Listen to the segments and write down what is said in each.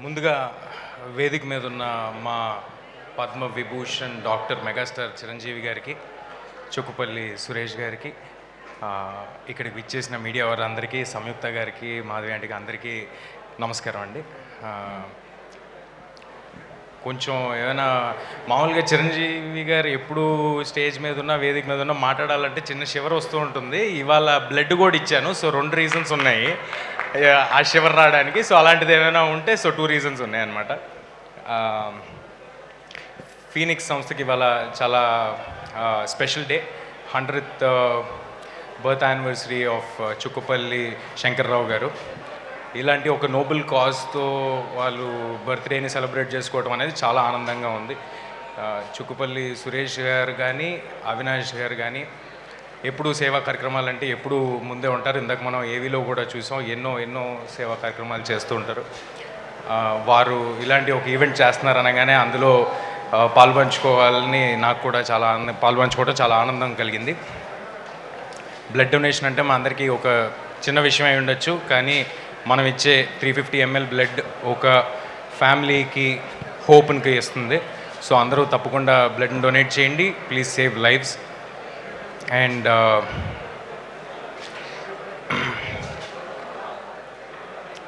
ముందుగా వేదిక మీద ఉన్న మా పద్మ విభూషణ్ డాక్టర్ మెగాస్టార్ చిరంజీవి గారికి, చుక్కుపల్లి సురేష్ గారికి, ఇక్కడికి విచ్చేసిన మీడియా వారందరికీ, సంయుక్త గారికి, మాధవి ఆంటీకి అందరికీ నమస్కారం అండి. కొంచెం ఏమైనా మామూలుగా చిరంజీవి గారు ఎప్పుడు స్టేజ్ మీద ఉన్న వేదిక మీద ఉన్న మాట్లాడాలంటే చిన్న షివర్ వస్తూ ఉంటుంది. ఇవాళ బ్లడ్ కూడా ఇచ్చాను. సో 2 రీజన్స్ ఉన్నాయి ఆ షివర్ రావడానికి. సో అలాంటిది ఏమైనా ఉంటే 2 రీజన్స్ ఉన్నాయి అన్నమాట. ఫీనిక్స్ సంస్థకి ఇవాళ చాలా special day, 100th birth anniversary of Chukkupalli Shankar Rao garu. ఇలాంటి ఒక నోబెల్ కాజ్తో వాళ్ళు బర్త్డేని సెలబ్రేట్ చేసుకోవడం అనేది చాలా ఆనందంగా ఉంది. చుక్కుపల్లి సురేష్ గారు కానీ, అవినాష్ గారు కానీ ఎప్పుడు సేవా కార్యక్రమాలు అంటే ఎప్పుడు ముందే ఉంటారు. ఇందాక మనం ఏవీలో కూడా చూసాం, ఎన్నో సేవా కార్యక్రమాలు చేస్తూ ఉంటారు. వారు ఇలాంటి ఒక ఈవెంట్ చేస్తున్నారు అనగానే అందులో పాల్పంచుకోవాలని నాకు కూడా పాల్పంచుకోవడం చాలా ఆనందం కలిగింది. బ్లడ్ డొనేషన్ అంటే మా అందరికీ ఒక చిన్న విషయం అయి ఉండొచ్చు, కానీ మనం ఇచ్చే 350 ml బ్లడ్ ఒక ఫ్యామిలీకి హోప్ని ఇస్తుంది. సో అందరూ తప్పకుండా బ్లడ్ని డొనేట్ చేయండి. Please save lives. And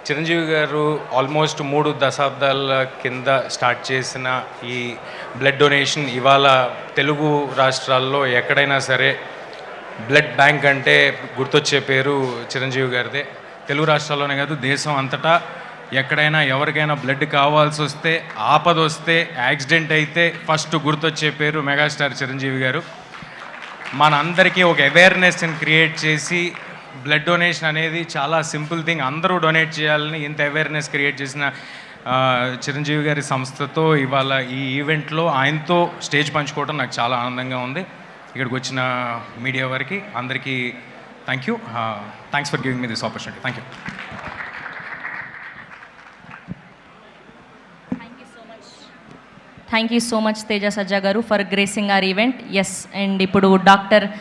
Chiranjeevi గారు ఆల్మోస్ట్ 3 దశాబ్దాల కింద స్టార్ట్ చేసిన ఈ బ్లడ్ డొనేషన్ ఇవాళ తెలుగు రాష్ట్రాల్లో ఎక్కడైనా సరే బ్లడ్ బ్యాంక్ అంటే గుర్తొచ్చే పేరు చిరంజీవి గారిదే. తెలుగు రాష్ట్రాల్లోనే కాదు, దేశం అంతటా ఎక్కడైనా ఎవరికైనా బ్లడ్ కావాల్సి వస్తే, ఆపద వస్తే, యాక్సిడెంట్ అయితే ఫస్ట్ గుర్తొచ్చే పేరు మెగాస్టార్ చిరంజీవి గారు. మనందరికీ ఒక అవేర్నెస్ని క్రియేట్ చేసి బ్లడ్ డొనేషన్ అనేది చాలా సింపుల్ థింగ్, అందరూ డొనేట్ చేయాలని ఇంత అవేర్నెస్ క్రియేట్ చేసిన చిరంజీవి గారి సంస్థతో ఇవాళ ఈ ఈవెంట్లో ఆయనతో స్టేజ్ పంచుకోవడం నాకు చాలా ఆనందంగా ఉంది. ఇక్కడికి వచ్చిన మీడియా వారికి అందరికీ thank you. Thanks for giving me this opportunity. Thank you. Thank you so much Teja Sajja garu for gracing our event. Yes, and ఇప్పుడు డాక్టర్